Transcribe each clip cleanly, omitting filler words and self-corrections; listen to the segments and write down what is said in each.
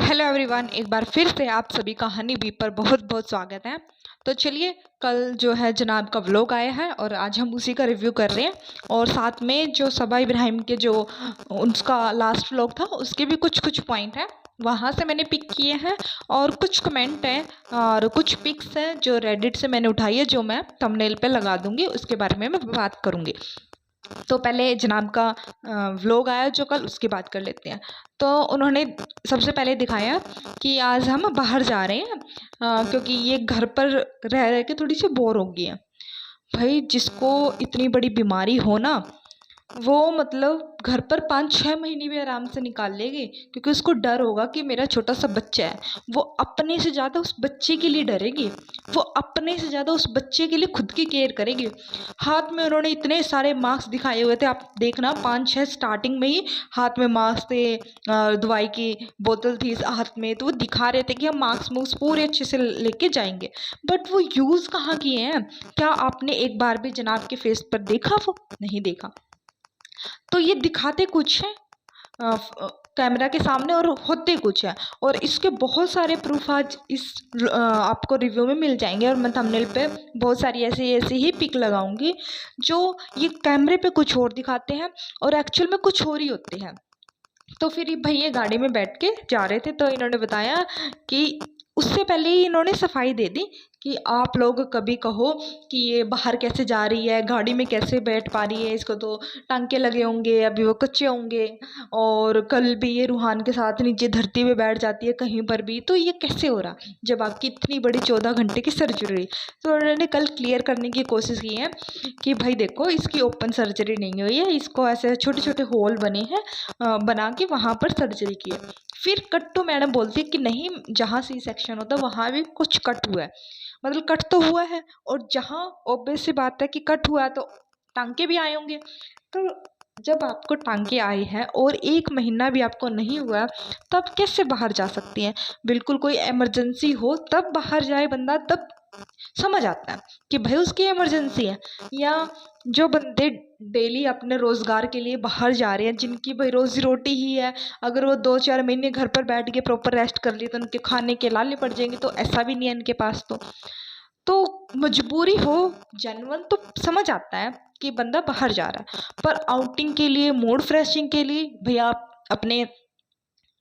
Hello everyone, एक बार फिर से आप सभी का हनी बी पर बहुत बहुत स्वागत है। तो चलिए, कल जो है जनाब का व्लॉग आया है और आज हम उसी का रिव्यू कर रहे हैं। और साथ में जो सबा इब्राहिम के जो उसका लास्ट व्लॉग था उसके भी कुछ कुछ पॉइंट हैं, वहाँ से मैंने पिक किए हैं। और कुछ कमेंट हैं और कुछ पिक्स हैं जो रेडिट से मैंने उठाई है, जो मैं थंबनेल पे लगा दूंगी, उसके बारे में मैं बात करूँगी। तो पहले जनाब का व्लॉग आया जो कल, उसकी बात कर लेते हैं। तो उन्होंने सबसे पहले दिखाया कि आज हम बाहर जा रहे हैं क्योंकि ये घर पर रह रह के थोड़ी सी बोर हो गई है। भाई, जिसको इतनी बड़ी बीमारी हो ना, वो मतलब घर पर 5-6 महीने भी आराम से निकाल लेगी, क्योंकि उसको डर होगा कि मेरा छोटा सा बच्चा है। वो अपने से ज़्यादा उस बच्चे के लिए डरेगी, वो अपने से ज़्यादा उस बच्चे के लिए खुद की केयर करेगी। हाथ में उन्होंने इतने सारे मास्क दिखाए हुए थे, आप देखना 5-6 स्टार्टिंग में ही हाथ में मास्क थे, दवाई की बोतल थी हाथ में, तो वो दिखा रहे थे कि हम मास्क मूस्क पूरे अच्छे से लेके जाएंगे। बट वो यूज़ कहाँ किए हैं? क्या आपने एक बार भी जनाब के फेस पर देखा? वो नहीं देखा। तो ये दिखाते कुछ हैं कैमरा के सामने और होते कुछ है। और इसके बहुत सारे प्रूफ आज इस आपको रिव्यू में मिल जाएंगे। और मैं थंबनेल पे बहुत सारी ऐसी ऐसी ही पिक लगाऊंगी जो ये कैमरे पे कुछ और दिखाते हैं और एक्चुअल में कुछ और ही होते हैं। तो फिर भाई ये गाड़ी में बैठ के जा रहे थे, तो इन्होंने बताया कि उससे पहले ही इन्होंने सफाई दे दी कि आप लोग कभी कहो कि ये बाहर कैसे जा रही है, गाड़ी में कैसे बैठ पा रही है, इसको तो टांके लगे होंगे, अभी वो कच्चे होंगे, और कल भी ये रूहान के साथ नीचे धरती पे बैठ जाती है कहीं पर भी, तो ये कैसे हो रहा जब आपकी इतनी बड़ी 14 घंटे की सर्जरी। तो उन्होंने कल क्लियर करने की कोशिश की है कि भाई देखो, इसकी ओपन सर्जरी नहीं हुई है, इसको ऐसे छोटे छोटे होल बने हैं, बना के वहाँ पर सर्जरी की है। फिर कट्टू मैडम बोलती है कि नहीं, जहाँ सी सेक्शन होता है वहाँ भी कुछ कट हुआ है, मतलब कट तो हुआ है, और जहाँ ऑब्वियस सी बात है कि कट हुआ है तो टांके भी आए होंगे। तो जब आपको टांके आए हैं और 1 महीना भी आपको नहीं हुआ, तब कैसे बाहर जा सकती हैं? बिल्कुल कोई इमरजेंसी हो तब बाहर जाए बंदा, तब समझ आता है कि भाई उसकी इमरजेंसी है। या जो बंदे डेली अपने रोजगार के लिए बाहर जा रहे हैं, जिनकी भाई रोजी रोटी ही है, अगर वो 2-4 महीने घर पर बैठ के प्रॉपर रेस्ट कर लिए तो उनके खाने के लाले पड़ जाएंगे। तो ऐसा भी नहीं है इनके पास। तो मजबूरी हो जेन्युइन तो समझ आता है कि बंदा बाहर जा रहा है, पर आउटिंग के लिए, मूड फ्रेशिंग के लिए भैया आप अपने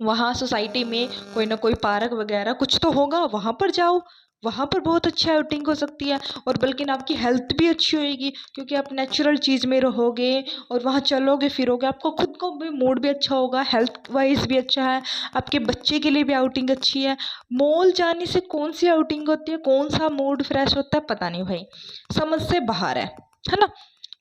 वहाँ सोसाइटी में कोई ना कोई पार्क वगैरह कुछ तो होगा, वहाँ पर जाओ। वहाँ पर बहुत अच्छा आउटिंग हो सकती है, और बल्कि आपकी हेल्थ भी अच्छी होएगी, क्योंकि आप नेचुरल चीज़ में रहोगे और वहाँ चलोगे फिरोगे, आपको खुद को भी मूड भी अच्छा होगा, हेल्थ वाइज भी अच्छा है, आपके बच्चे के लिए भी आउटिंग अच्छी है। मॉल जाने से कौन सी आउटिंग होती है, कौन सा मूड फ्रेश होता है, पता नहीं भाई, समझ से बाहर है ना।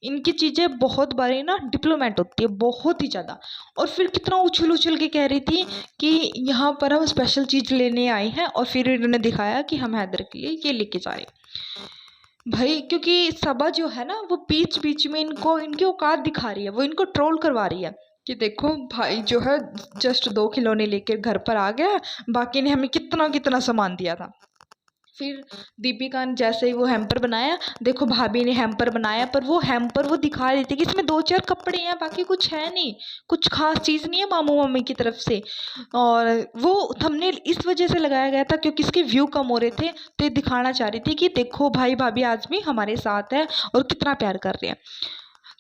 इनकी चीज़ें बहुत बारी ना डिप्लोमेट होती है, बहुत ही ज़्यादा। और फिर कितना उछल उछल के कह रही थी कि यहाँ पर हम स्पेशल चीज़ लेने आए हैं, और फिर इन्होंने दिखाया कि हम हैदर के लिए ये लेके जा रहे हैं। भाई, क्योंकि सबा जो है ना, वो बीच बीच में इनको इनकी औकात दिखा रही है, वो इनको ट्रोल करवा रही है कि देखो भाई जो है जस्ट 2 खिलौने लेकर घर पर आ गया, बाकी ने हमें कितना कितना सामान दिया था। फिर दीपिका ने जैसे ही वो हैम्पर बनाया, देखो भाभी ने हैम्पर बनाया, पर वो हैम्पर वो दिखा रही थी कि इसमें 2-4 कपड़े हैं, बाकी कुछ है नहीं, कुछ खास चीज़ नहीं है मामू मम्मी की तरफ से। और वो थंबनेल इस वजह से लगाया गया था क्योंकि इसके व्यू कम हो रहे थे, तो ये दिखाना चाह रही थी कि देखो भाई भाभी आज भी हमारे साथ है और कितना प्यार कर रहे हैं।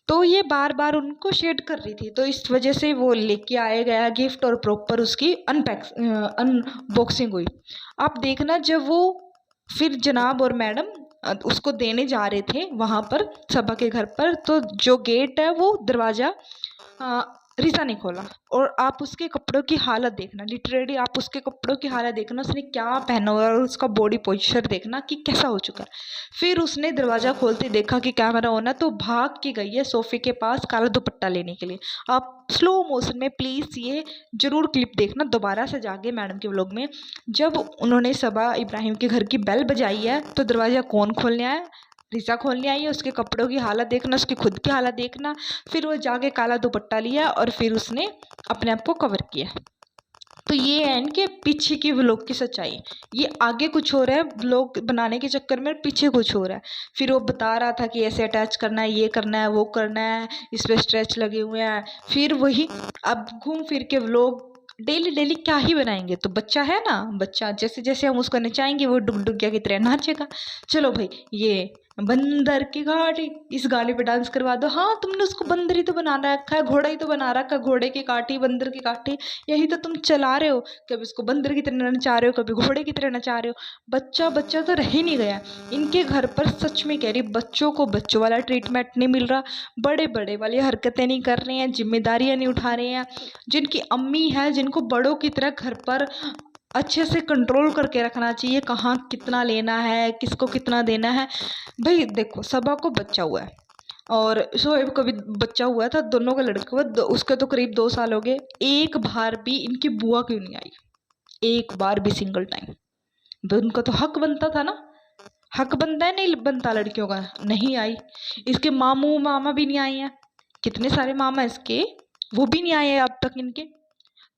तो ये बार बार उनको शेड कर रही थी, तो इस वजह से वो लेके आया गया गिफ्ट और प्रॉपर उसकी अनबॉक्सिंग हुई। आप देखना, जब वो फिर जनाब और मैडम उसको देने जा रहे थे वहाँ पर सबा के घर पर, तो जो गेट है वो दरवाज़ा रिसा ने खोला, और आप उसके कपड़ों की हालत देखना, लिटरली आप उसके कपड़ों की हालत देखना, उसने क्या पहना हुआ है और उसका बॉडी पोस्चर देखना कि कैसा हो चुका है। फिर उसने दरवाज़ा खोलते देखा कि कैमरा ऑन है, तो भाग के गई है सोफे के पास काला दुपट्टा लेने के लिए। आप स्लो मोशन में प्लीज़ ये ज़रूर क्लिप देखना दोबारा से जाके मैडम के व्लॉग में। जब उन्होंने सबा इब्राहिम के घर की बेल बजाई है, तो दरवाज़ा कौन खोलने आया? रिसा खोलने आई है। उसके कपड़ों की हालत देखना, उसकी खुद की हालत देखना। फिर वो जाके काला दुपट्टा लिया और फिर उसने अपने आप को कवर किया। तो ये है इनके पीछे की व्लॉग की सच्चाई। ये आगे कुछ हो रहा है, व्लॉग बनाने के चक्कर में पीछे कुछ हो रहा है। फिर वो बता रहा था कि ऐसे अटैच करना है, ये करना है, वो करना है, इस पे स्ट्रेच लगे हुए हैं। फिर वही अब घूम फिर के व्लॉग डेली डेली क्या ही बनाएंगे। तो बच्चा है ना, बच्चा जैसे जैसे हम उसको नचाएंगे वो डुगडुगिया की तरह नाचेगा। चलो भाई, ये बंदर की गाड़ी, इस गाने पे डांस करवा दो। हाँ, तुमने उसको बंदर ही तो बना रखा है, घोड़ा ही तो बना रखा है, घोड़े की काठी बंदर की काठी, यही तो तुम चला रहे हो। कभी उसको बंदर की तरह नचा रहे हो, कभी घोड़े की तरह नचा रहे हो। बच्चा बच्चा तो रह ही नहीं गया इनके घर पर। सच में कह रही, बच्चों को बच्चों वाला ट्रीटमेंट नहीं मिल रहा, बड़े बड़े वाली हरकतें नहीं कर रहे हैं, जिम्मेदारियां नहीं उठा रहे हैं। जिनकी अम्मी है, जिनको बड़ों की तरह घर पर अच्छे से कंट्रोल करके रखना चाहिए, कहाँ कितना लेना है, किसको कितना देना है। भाई देखो, सबा को बच्चा हुआ है और शोएब को भी बच्चा हुआ था, दोनों का लड़का हुआ। उसके तो करीब 2 साल हो गए। एक बार भी इनकी बुआ क्यों नहीं आई, एक बार भी, सिंगल टाइम। उनका तो हक बनता था ना, हक बनता है नहीं बनता लड़कियों का, नहीं आई। इसके मामू मामा भी नहीं आए हैं, कितने सारे मामा इसके, वो भी नहीं आए हैं अब तक इनके।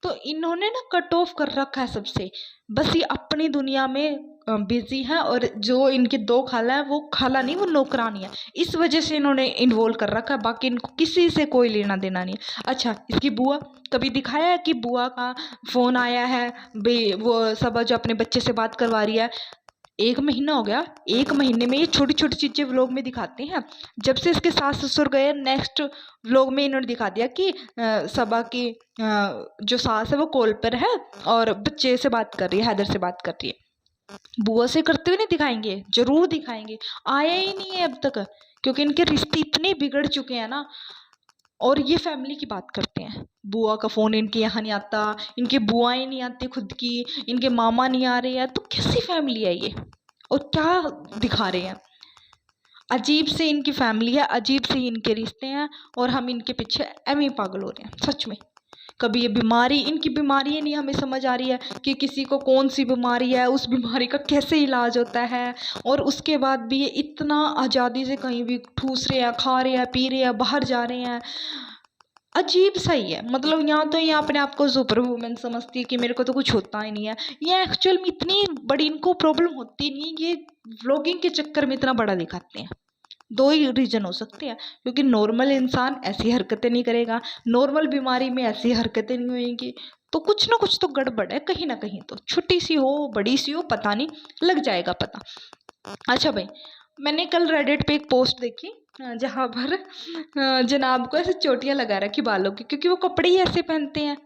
तो इन्होंने ना कट ऑफ कर रखा है सबसे, बस ये अपनी दुनिया में बिजी है। और जो इनके 2 खाला है, वो खाला नहीं, वो नौकरानी है। इस वजह से इन्होंने इन्वॉल्व कर रखा है, बाकी इनको किसी से कोई लेना देना नहीं है। अच्छा, इसकी बुआ कभी दिखाया है कि बुआ का फोन आया है भाई, वो सब जो अपने बच्चे से बात करवा रही है। 1 महीना हो गया, 1 महीने में ये छोटी छोटी चीजें व्लॉग में दिखाते हैं। जब से इसके सास ससुर गए, नेक्स्ट व्लॉग में इन्होंने दिखा दिया कि सबा की जो सास है वो कॉल पर है और बच्चे से बात कर रही है, हैदर से बात कर रही है। बुआ से करते हुए नहीं दिखाएंगे, जरूर दिखाएंगे। आया ही नहीं है अब तक, क्योंकि इनके रिश्ते इतने बिगड़ चुके हैं ना। और ये फैमिली की बात करते हैं, बुआ का फोन इनके यहाँ नहीं आता, इनके बुआएं नहीं आती खुद की, इनके मामा नहीं आ रहे हैं। तो कैसी फैमिली है ये, और क्या दिखा रहे हैं। अजीब से इनकी फैमिली है, अजीब से इनके रिश्ते हैं, और हम इनके पीछे एम ही पागल हो रहे हैं सच में। कभी ये बीमारी, इनकी बीमारी ही नहीं हमें समझ आ रही है कि किसी को कौन सी बीमारी है, उस बीमारी का कैसे इलाज होता है। और उसके बाद भी ये इतना आज़ादी से कहीं भी ठूस रहे हैं, खा रहे हैं, पी रहे हैं, बाहर जा रहे हैं। अजीब सा ही है। मतलब यहाँ तो ये अपने आप को सुपर वुमेन समझती है कि मेरे को तो कुछ होता ही नहीं है। ये एक्चुअल में इतनी बड़ी इनको प्रॉब्लम होती नहीं है, ये व्लॉगिंग के चक्कर में इतना बड़ा दिखाते हैं। 2 ही रीजन हो सकते हैं, क्योंकि नॉर्मल इंसान ऐसी हरकतें नहीं करेगा, नॉर्मल बीमारी में ऐसी हरकतें नहीं होंगी। तो कुछ ना कुछ तो गड़बड़ है कहीं ना कहीं, तो छोटी सी हो बड़ी सी हो पता नहीं, लग जाएगा पता। अच्छा भाई, मैंने कल रेडिट पे एक पोस्ट देखी जहाँ पर जनाब को ऐसे चोटियाँ लगा रखी बालों की, क्योंकि वो कपड़े ही ऐसे पहनते हैं।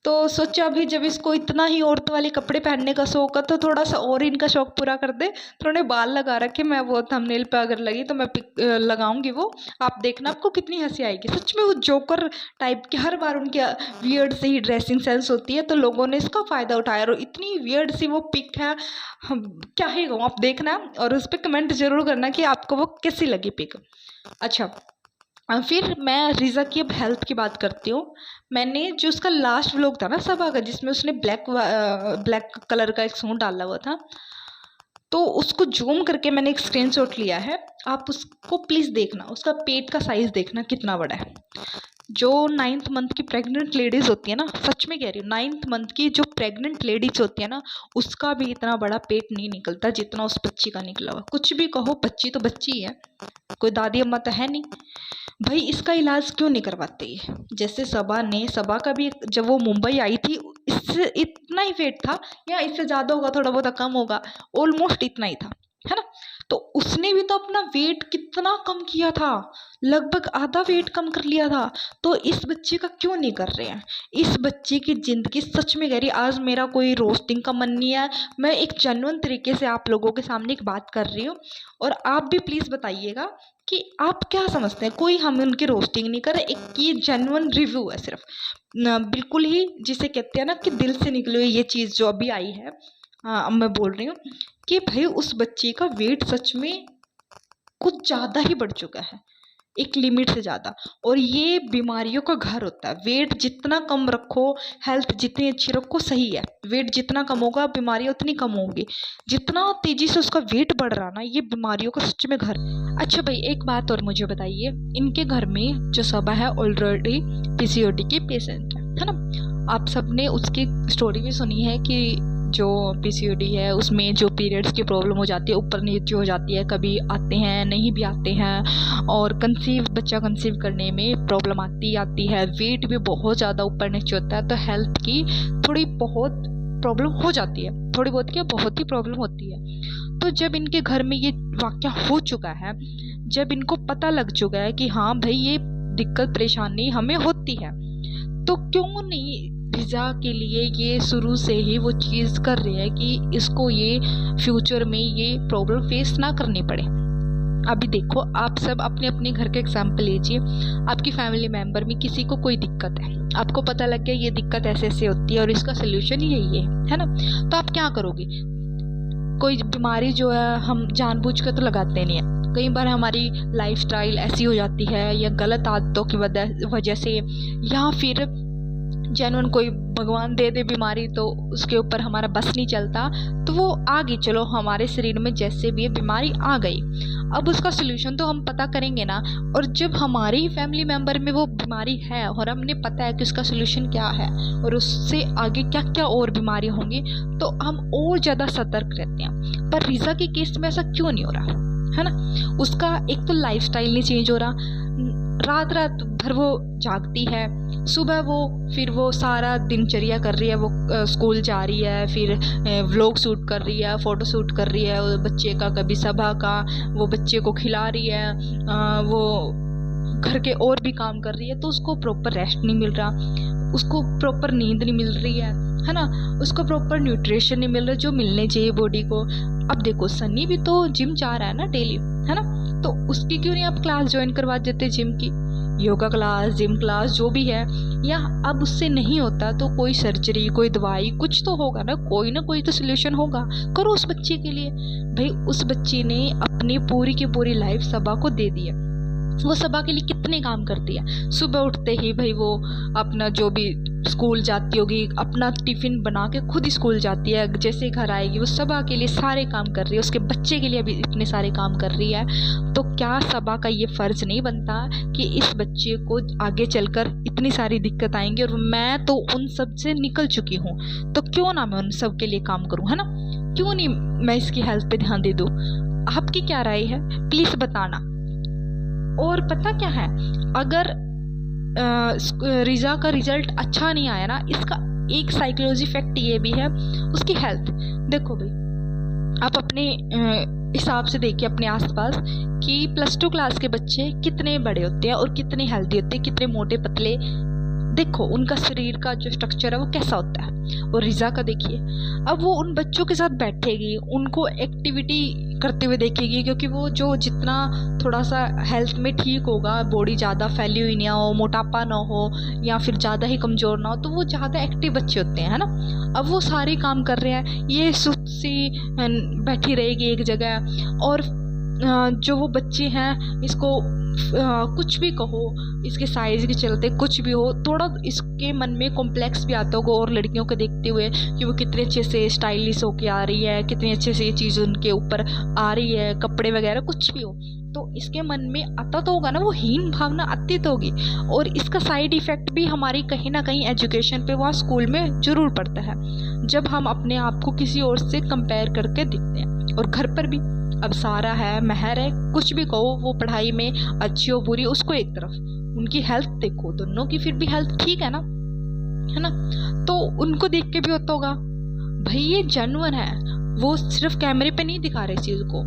तो सोचा अभी जब इसको इतना ही औरत वाले कपड़े पहनने का शौक है, तो थोड़ा सा और इनका शौक पूरा कर दे। तो उन्होंने बाल लगा रखे, मैं वो थंबनेल पे अगर लगी तो मैं पिक लगाऊंगी, वो आप देखना, आपको कितनी हंसी आएगी। सच में वो जोकर टाइप की, हर बार उनके वियर्ड से ही ड्रेसिंग सेंस होती है, तो लोगों ने इसका फ़ायदा उठाया और इतनी वियर्ड सी वो पिक है। हम क्या ही कहूँ, आप देखना और उस पर कमेंट जरूर करना कि आपको वो कैसी लगी पिक। अच्छा, फिर मैं रिज़ा की अब हेल्थ की बात करती हूँ। मैंने जो उसका लास्ट व्लॉग था ना सबा का, जिसमें उसने ब्लैक कलर का एक सूट डाला हुआ था, तो उसको जूम करके मैंने एक स्क्रीनशॉट लिया है। आप उसको प्लीज़ देखना, उसका पेट का साइज़ देखना कितना बड़ा है। जो 9th मंथ की प्रेग्नेंट लेडीज़ होती है ना, सच में कह रही हूँ, 9th मंथ की जो प्रेग्नेंट लेडीज़ होती है ना, उसका भी इतना बड़ा पेट नहीं निकलता जितना उस बच्ची का निकला हुआ। कुछ भी कहो, बच्ची तो बच्ची है, कोई दादी अम्मा तो है नहीं। भाई इसका इलाज क्यों नहीं करवाते ये? जैसे सबा का भी जब वो मुंबई आई थी, इससे इतना ही वेट था, या इससे ज़्यादा होगा, थोड़ा बहुत कम होगा, ऑलमोस्ट इतना ही था, है ना। तो उसने भी तो अपना वेट कितना कम किया था, लगभग आधा वेट कम कर लिया था। तो इस बच्चे का क्यों नहीं कर रहे हैं? इस बच्चे की ज़िंदगी, सच में कह रही, आज मेरा कोई रोस्टिंग का मन नहीं है, मैं एक जेन्युइन तरीके से आप लोगों के सामने एक बात कर रही हूँ। और आप भी प्लीज़ बताइएगा कि आप क्या समझते हैं। कोई हम उनकी रोस्टिंग नहीं कर रहे, एक ये जेन्युइन रिव्यू है सिर्फ, बिल्कुल ही जिसे कहते हैं ना कि दिल से निकली हुई ये चीज़ जो अभी आई है। अब मैं बोल रही हूँ कि भाई उस बच्ची का वेट सच में कुछ ज़्यादा ही बढ़ चुका है, एक लिमिट से ज़्यादा। और ये बीमारियों का घर होता है। वेट जितना कम रखो, हेल्थ जितनी अच्छी रखो, सही है। वेट जितना कम होगा, बीमारियाँ उतनी कम होंगी। जितना तेज़ी से उसका वेट बढ़ रहा ना, ये बीमारियों का सच में घर। अच्छा भाई, एक बात और मुझे बताइए, इनके घर में जो सबा है ऑलरेडी पीसीओडी की पेशेंट है ना। आप सबने उसकी स्टोरी भी सुनी है कि जो पीसीओडी है उसमें जो पीरियड्स की प्रॉब्लम हो जाती है, ऊपर नीचे हो जाती है, कभी आते हैं नहीं भी आते हैं, और बच्चा कंसीव करने में प्रॉब्लम आती है, वेट भी बहुत ज़्यादा ऊपर नीचे होता है, तो हेल्थ की थोड़ी बहुत प्रॉब्लम हो जाती है, थोड़ी बहुत क्या बहुत ही प्रॉब्लम होती है। तो जब इनके घर में ये वाक़या हो चुका है, जब इनको पता लग चुका है कि हाँ भाई ये दिक्कत परेशानी हमें होती है, तो क्यों नहीं रिज़ा के लिए ये शुरू से ही वो चीज़ कर रहे हैं कि इसको ये फ्यूचर में ये प्रॉब्लम फेस ना करनी पड़े। अभी देखो, आप सब अपने अपने घर के एग्जाम्पल लीजिए। आपकी फैमिली मेम्बर में किसी को कोई दिक्कत है, आपको पता लग गया ये दिक्कत ऐसे ऐसे होती है और इसका सोल्यूशन यही है ना, तो आप क्या करोगे? कोई बीमारी जो है हम जानबूझ कर तो लगाते नहीं है, कई बार हमारी लाइफस्टाइल ऐसी हो जाती है या गलत आदतों की वजह से, या फिर जेन्युइन कोई भगवान दे दे बीमारी तो उसके ऊपर हमारा बस नहीं चलता, तो वो आ गई, चलो हमारे शरीर में जैसे भी ये बीमारी आ गई, अब उसका सोल्यूशन तो हम पता करेंगे ना। और जब हमारी फैमिली मेम्बर में वो बीमारी है और हमने पता है कि उसका सोल्यूशन क्या है और उससे आगे क्या क्या और बीमारी होंगी, तो हम और ज़्यादा सतर्क रहते हैं। पर रिज़ा के केस में ऐसा क्यों नहीं हो रहा है ना? उसका एक तो लाइफस्टाइल नहीं चेंज हो रहा, रात रात भर वो जागती है, सुबह फिर वो सारा दिनचर्या कर रही है, वो स्कूल जा रही है, फिर व्लॉग शूट कर रही है, फ़ोटो शूट कर रही है बच्चे का, कभी सभा का, वो बच्चे को खिला रही है, वो घर के और भी काम कर रही है, तो उसको प्रॉपर रेस्ट नहीं मिल रहा, उसको प्रॉपर नींद नहीं मिल रही है ना, उसको प्रॉपर न्यूट्रिशन नहीं मिल रहा जो मिलने चाहिए बॉडी को। अब देखो, सनी भी तो जिम जा रहा है ना डेली, है ना, तो उसकी क्यों नहीं आप क्लास ज्वाइन करवा देते जिम की, योगा क्लास, जिम क्लास जो भी है, या अब उससे नहीं होता तो कोई सर्जरी, कोई दवाई, कुछ तो होगा ना कोई तो सोल्यूशन होगा, करो उस बच्चे के लिए। भाई उस बच्चे ने अपनी पूरी की पूरी लाइफ सबा को दे दी है, वो सबा के लिए कितने काम करती है, सुबह उठते ही भाई वो अपना जो भी स्कूल जाती होगी अपना टिफ़िन बना के खुद ही स्कूल जाती है, जैसे घर आएगी वो सबा के लिए सारे काम कर रही है, उसके बच्चे के लिए भी इतने सारे काम कर रही है, तो क्या सबा का ये फ़र्ज़ नहीं बनता कि इस बच्चे को आगे चलकर इतनी सारी दिक्कत आएंगी, और मैं तो उन सब से निकल चुकी हूँ, तो क्यों ना मैं उन सब के लिए काम करूँ, है ना, क्यों नहीं मैं इसकी हेल्थ पे ध्यान दे दूँ? आपकी क्या राय है प्लीज़ बताना। और पता क्या है, अगर रिज़ा का रिज़ल्ट अच्छा नहीं आया ना, इसका एक साइकोलॉजी इफेक्ट ये भी है, उसकी हेल्थ। देखो भाई, आप अपने हिसाब से देखिए अपने आसपास कि +2 क्लास के बच्चे कितने बड़े होते हैं और कितने हेल्दी होते हैं, कितने मोटे पतले, देखो उनका शरीर का जो स्ट्रक्चर है वो कैसा होता है। और रिज़ा का देखिए, अब वो उन बच्चों के साथ बैठेगी, उनको एक्टिविटी करते हुए देखेगी, क्योंकि वो जो जितना थोड़ा सा हेल्थ में ठीक होगा, बॉडी ज़्यादा फैली हुई ना हो, मोटापा ना हो, या फिर ज़्यादा ही कमज़ोर ना हो, तो वो ज़्यादा एक्टिव बच्चे होते हैं, है ना। अब वो सारे काम कर रहे हैं, ये सुस्त सी बैठी रहेगी एक जगह, और जो वो बच्चे हैं इसको कुछ भी कहो, इसके साइज़ के चलते कुछ भी हो, थोड़ा इसके मन में कॉम्प्लेक्स भी आता होगा, और लड़कियों को देखते हुए कि वो कितने अच्छे से स्टाइलिश होके आ रही है, कितने अच्छे से ये चीज़ उनके ऊपर आ रही है, कपड़े वगैरह कुछ भी हो, तो इसके मन में आता तो होगा ना, वो हीन भावना आती तो होगी। और इसका साइड इफ़ेक्ट भी हमारी कहीं ना कहीं एजुकेशन पे, वहाँ स्कूल में ज़रूर पड़ता है, जब हम अपने आप को किसी और से कंपेयर करके दिखते हैं। और घर पर भी, अब सारा है, महर है, कुछ भी कहो, वो पढ़ाई में अच्छी हो बुरी, उसको एक तरफ, उनकी हेल्थ देखो, दोनों की फिर भी हेल्थ ठीक है ना, तो उनको देख के भी होता होगा भाई ये जेन्युइन है, वो सिर्फ कैमरे पे नहीं दिखा रहे इस चीज़ को।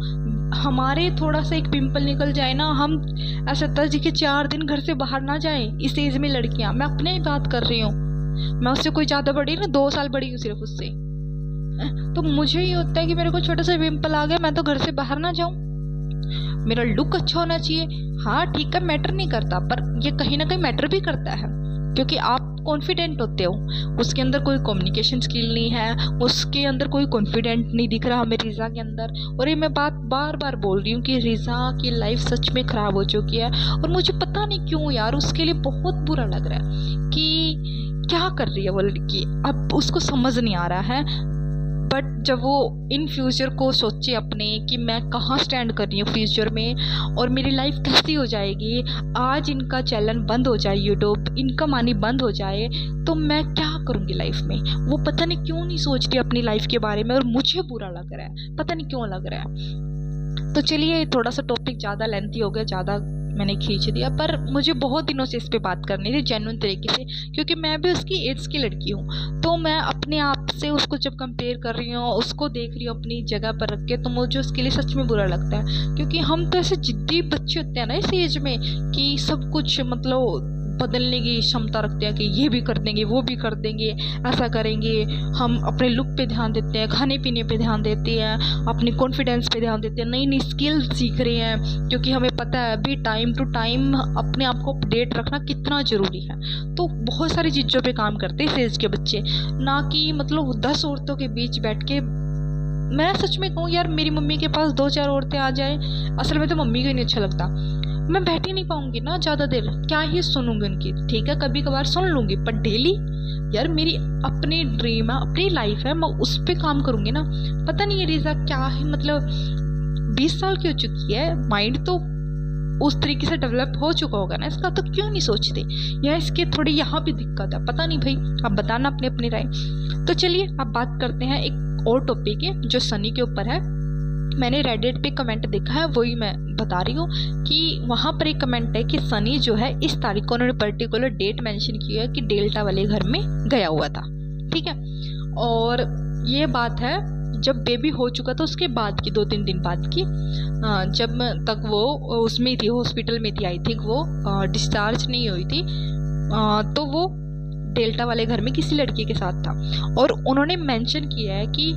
हमारे थोड़ा सा एक पिंपल निकल जाए ना, हम ऐसा लगता है कि 4 दिन घर से बाहर ना जाए। इस एज में लड़कियां, मैं अपने ही बात कर रही हूँ, मैं उससे कोई ज़्यादा बड़ी ना, 2 साल बड़ी हूँ सिर्फ उससे, तो मुझे ये होता है कि मेरे को छोटा सा पिंपल आ गया, मैं तो घर से बाहर ना जाऊँ, मेरा लुक अच्छा होना चाहिए। हाँ ठीक है, मैटर नहीं करता, पर ये कहीं ना कहीं मैटर भी करता है, क्योंकि आप कॉन्फिडेंट होते हो, उसके अंदर कोई कम्युनिकेशन स्किल नहीं है, उसके अंदर कोई कॉन्फिडेंट नहीं दिख रहा हमें रिज़ा के अंदर। और ये मैं बात बार बार बोल रही हूँ कि रिज़ा की लाइफ सच में ख़राब हो चुकी है, और मुझे पता नहीं क्यों यार उसके लिए बहुत बुरा लग रहा है कि क्या कर रही है वो लड़की। अब उसको समझ नहीं आ रहा है, बट जब वो इन फ्यूचर को सोचे अपने कि मैं कहाँ स्टैंड कर रही हूँ फ्यूचर में और मेरी लाइफ कैसी हो जाएगी, आज इनका चैनल बंद हो जाए, यूट्यूब इनकम आनी बंद हो जाए तो मैं क्या करूँगी लाइफ में, वो पता नहीं क्यों नहीं सोचती अपनी लाइफ के बारे में और मुझे बुरा लग रहा है, पता नहीं क्यों लग रहा है। तो चलिए, थोड़ा सा टॉपिक ज़्यादा लेंथी हो गया, ज़्यादा मैंने खींच दिया, पर मुझे बहुत दिनों से इस पे बात करनी थी जेन्युइन तरीके से, क्योंकि मैं भी उसकी एज की लड़की हूँ। तो मैं अपने आप से उसको जब कंपेयर कर रही हूँ, उसको देख रही हूँ अपनी जगह पर रख के, तो मुझे उसके लिए सच में बुरा लगता है। क्योंकि हम तो ऐसे जिद्दी बच्चे होते हैं ना इस एज में कि सब कुछ मतलब बदलने की क्षमता रखते हैं कि ये भी कर देंगे, वो भी कर देंगे, ऐसा करेंगे। हम अपने लुक पे ध्यान देते हैं, खाने पीने पे ध्यान देते हैं, अपनी कॉन्फिडेंस पे ध्यान देते हैं, नई नई स्किल सीख रहे हैं, क्योंकि हमें पता है अभी टाइम टू टाइम अपने आप को अपडेट रखना कितना ज़रूरी है। तो बहुत सारी चीज़ों पे काम करते हैं इस एज के बच्चे, ना कि मतलब 10 औरतों के बीच बैठ के। मैं सच में कहूँ यार, मेरी मम्मी के पास 2-4 औरतें आ जाए, असल में तो मम्मी को ही नहीं अच्छा लगता, मैं बैठ ही नहीं पाऊंगी ना ज़्यादा देर, क्या ही सुनूंगी उनकी। ठीक है, कभी कभार सुन लूंगी, पर डेली यार मेरी अपनी ड्रीम है, अपनी लाइफ है, मैं उस पर काम करूंगी ना। पता नहीं ये रीज़ा क्या है, मतलब 20 साल की हो चुकी है, माइंड तो उस तरीके से डेवलप हो चुका होगा ना इसका, तो क्यों नहीं सोचते, या इसके थोड़ी यहाँ भी दिक्कत है, पता नहीं भाई, आप बताना अपनी अपनी राय। तो चलिए अब बात करते हैं एक और टॉपिक है जो सनी के ऊपर है। मैंने रेडिट पे कमेंट देखा है, वही मैं बता रही हूँ कि वहाँ पर एक कमेंट है कि सनी जो है इस तारीख को, उन्होंने पर्टिकुलर डेट मेंशन की है कि डेल्टा वाले घर में गया हुआ था, ठीक है। और ये बात है जब बेबी हो चुका था उसके बाद की, 2-3 दिन बाद की, जब तक वो उसमें थी, हॉस्पिटल में थी, आई थिंक वो डिस्चार्ज नहीं हुई थी, तो वो डेल्टा वाले घर में किसी लड़की के साथ था। और उन्होंने मेंशन किया है कि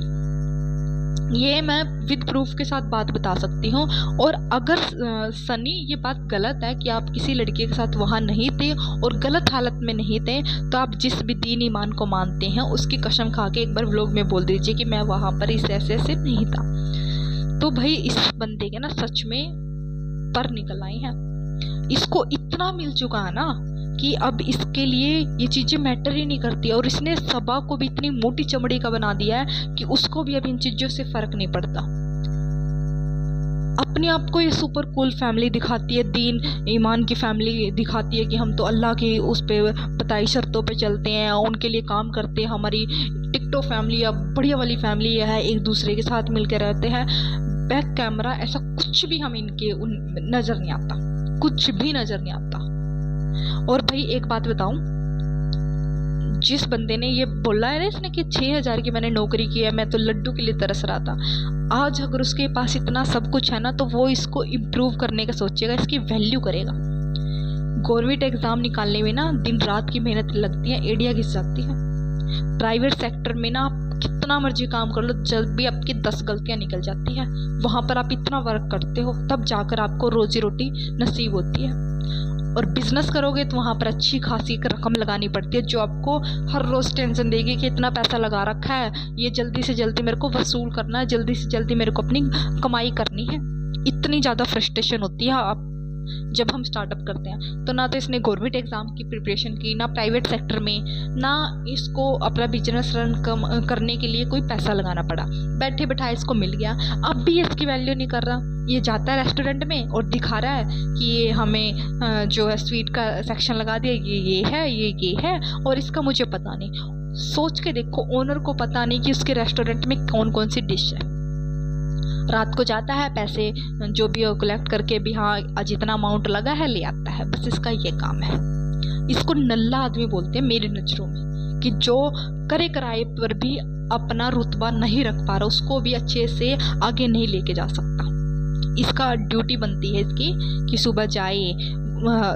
ये मैं विद प्रूफ के साथ बात बता सकती हूँ, और अगर सनी ये बात गलत है कि आप किसी लड़के के साथ वहाँ नहीं थे और गलत हालत में नहीं थे, तो आप जिस भी दीन ईमान को मानते हैं उसकी कसम खा के एक बार व्लॉग में बोल दीजिए कि मैं वहाँ पर इस ऐसे नहीं था। तो भाई इस बंदे के ना सच में पर निकल आए हैं, इसको इतना मिल चुका है ना कि अब इसके लिए ये चीज़ें मैटर ही नहीं करती, और इसने सबा को भी इतनी मोटी चमड़ी का बना दिया है कि उसको भी अब इन चीज़ों से फ़र्क नहीं पड़ता। अपने आप को ये सुपर कूल फैमिली दिखाती है, दीन ईमान की फैमिली दिखाती है कि हम तो अल्लाह की उस पे बताई शर्तों पे चलते हैं, उनके लिए काम करते हैं, हमारी टिकटो फैमिली या बढ़िया वाली फैमिली है, एक दूसरे के साथ मिलकर रहते हैं। बैक कैमरा ऐसा कुछ भी हम इनके नज़र नहीं आता, कुछ भी नज़र नहीं आता। और भाई एक बात बताऊं, जिस बंदे ने ये बोला है ना इसने कि 6000 की मैंने नौकरी की है, मैं तो लड्डू के लिए तरस रहा था, आज अगर उसके पास इतना सब कुछ है ना तो वो इसको इम्प्रूव करने का सोचेगा, इसकी वैल्यू करेगा। गवर्नमेंट एग्ज़ाम निकालने में ना दिन रात की मेहनत लगती है, एडिया घिस जाती है। प्राइवेट सेक्टर में ना आप कितना मर्जी काम कर लो, जब भी आपकी 10 गलतियाँ निकल जाती हैं, वहाँ पर आप इतना वर्क करते हो तब जाकर आपको रोजी रोटी नसीब होती है। और बिजनेस करोगे तो वहाँ पर अच्छी खासी रकम लगानी पड़ती है, जो आपको हर रोज़ टेंशन देगी कि इतना पैसा लगा रखा है, ये जल्दी से जल्दी मेरे को वसूल करना है, जल्दी से जल्दी मेरे को अपनी कमाई करनी है। इतनी ज़्यादा फ्रस्ट्रेशन होती है आप जब हम स्टार्टअप करते हैं। तो ना तो इसने गवर्नमेंट एग्ज़ाम की प्रिपरेशन की, ना प्राइवेट सेक्टर में, ना इसको अपना बिजनेस रन करने के लिए कोई पैसा लगाना पड़ा, बैठे बैठाए इसको मिल गया। अब भी इसकी वैल्यू नहीं कर रहा, ये जाता है रेस्टोरेंट में और दिखा रहा है कि ये हमें जो है स्वीट का सेक्शन लगा दिया, ये है, ये है, और इसका मुझे पता नहीं। सोच के देखो, ओनर को पता नहीं कि उसके रेस्टोरेंट में कौन कौन सी डिश है। रात को जाता है, पैसे जो भी कलेक्ट करके भी हाँ जितना अमाउंट लगा है ले आता है, बस इसका ये काम है। इसको नल्ला आदमी बोलते हैं मेरी नज़रों में, कि जो करे कराए पर भी अपना रुतबा नहीं रख पा रहा, उसको भी अच्छे से आगे नहीं लेके जा सकता। इसका ड्यूटी बनती है इसकी कि सुबह जाए,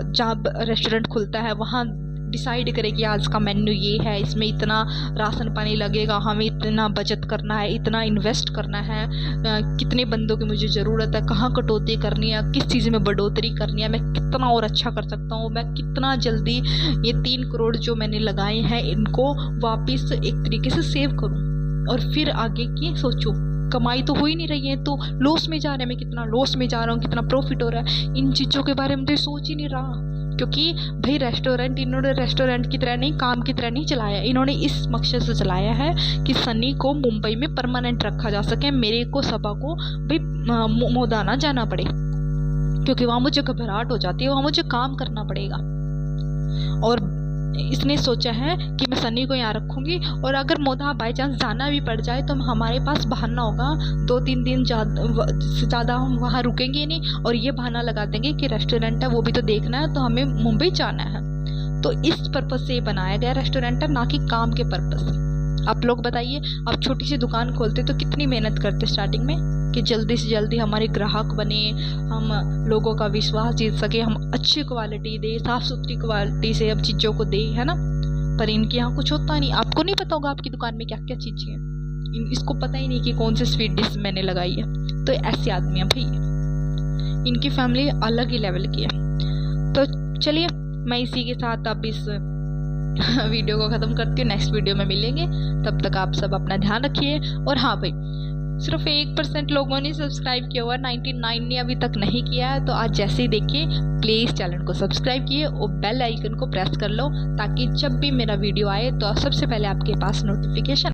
जहाँ रेस्टोरेंट खुलता है वहाँ डिसाइड करे कि आज का मेन्यू ये है, इसमें इतना राशन पानी लगेगा, हमें इतना बचत करना है, इतना इन्वेस्ट करना है, कितने बंदों की मुझे ज़रूरत है, कहाँ कटौती करनी है, किस चीज़ में बढ़ोतरी करनी है, मैं कितना और अच्छा कर सकता हूँ, मैं कितना जल्दी ये 3 करोड़ जो मैंने लगाए हैं इनको वापस एक तरीके से सेव करूँ, और फिर आगे की सोचूँ। कमाई तो हो ही नहीं रही है तो लॉस में जा रहे हैं, मैं कितना लॉस में जा रहा हूँ, कितना प्रॉफिट हो रहा है, इन चीज़ों के बारे में तो सोच ही नहीं रहा। क्योंकि भाई रेस्टोरेंट इन्होंने रेस्टोरेंट की तरह नहीं, काम की तरह नहीं चलाया, इन्होंने इस मकसद से चलाया है कि सनी को मुंबई में परमानेंट रखा जा सके, मेरे को सबा को भाई मोदा ना जाना पड़े, क्योंकि वहाँ मुझे घबराहट हो जाती है, वहाँ मुझे काम करना पड़ेगा। और इसने सोचा है कि मैं सनी को यहाँ रखूँगी, और अगर मोदा बाई चांस जाना भी पड़ जाए तो हमारे पास बहाना होगा, 2-3 दिन से ज़्यादा हम वहाँ रुकेंगे नहीं, और ये बहाना लगा देंगे कि रेस्टोरेंट है वो भी तो देखना है, तो हमें मुंबई जाना है। तो इस पर्पज़ से ये बनाया गया रेस्टोरेंट है, ना कि काम के पर्पज़ से। आप लोग बताइए, आप छोटी सी दुकान खोलते तो कितनी मेहनत करते स्टार्टिंग में कि जल्दी से जल्दी हमारे ग्राहक बने, हम लोगों का विश्वास जीत सके, हम अच्छी क्वालिटी दे, साफ़ सुथरी क्वालिटी से हम चीज़ों को दे, है ना। पर इनके यहाँ कुछ होता नहीं। आपको नहीं पता होगा आपकी दुकान में क्या क्या चीज़ें हैं, इसको पता ही नहीं कि कौन सी स्वीट डिश मैंने लगाई है। तो ऐसे आदमी हैं भाई, इनकी फैमिली अलग ही लेवल की है। तो चलिए, मैं इसी के साथ अब इस वीडियो को ख़त्म करती हूँ। नेक्स्ट वीडियो में मिलेंगे, तब तक आप सब अपना ध्यान रखिए। और हाँ भाई, सिर्फ 1% लोगों ने सब्सक्राइब किया हुआ, 99 ने अभी तक नहीं किया है। तो आज जैसे ही देखिए, प्लीज़ चैनल को सब्सक्राइब किए और बेल आइकन को प्रेस कर लो, ताकि जब भी मेरा वीडियो आए तो सबसे पहले आपके पास नोटिफिकेशन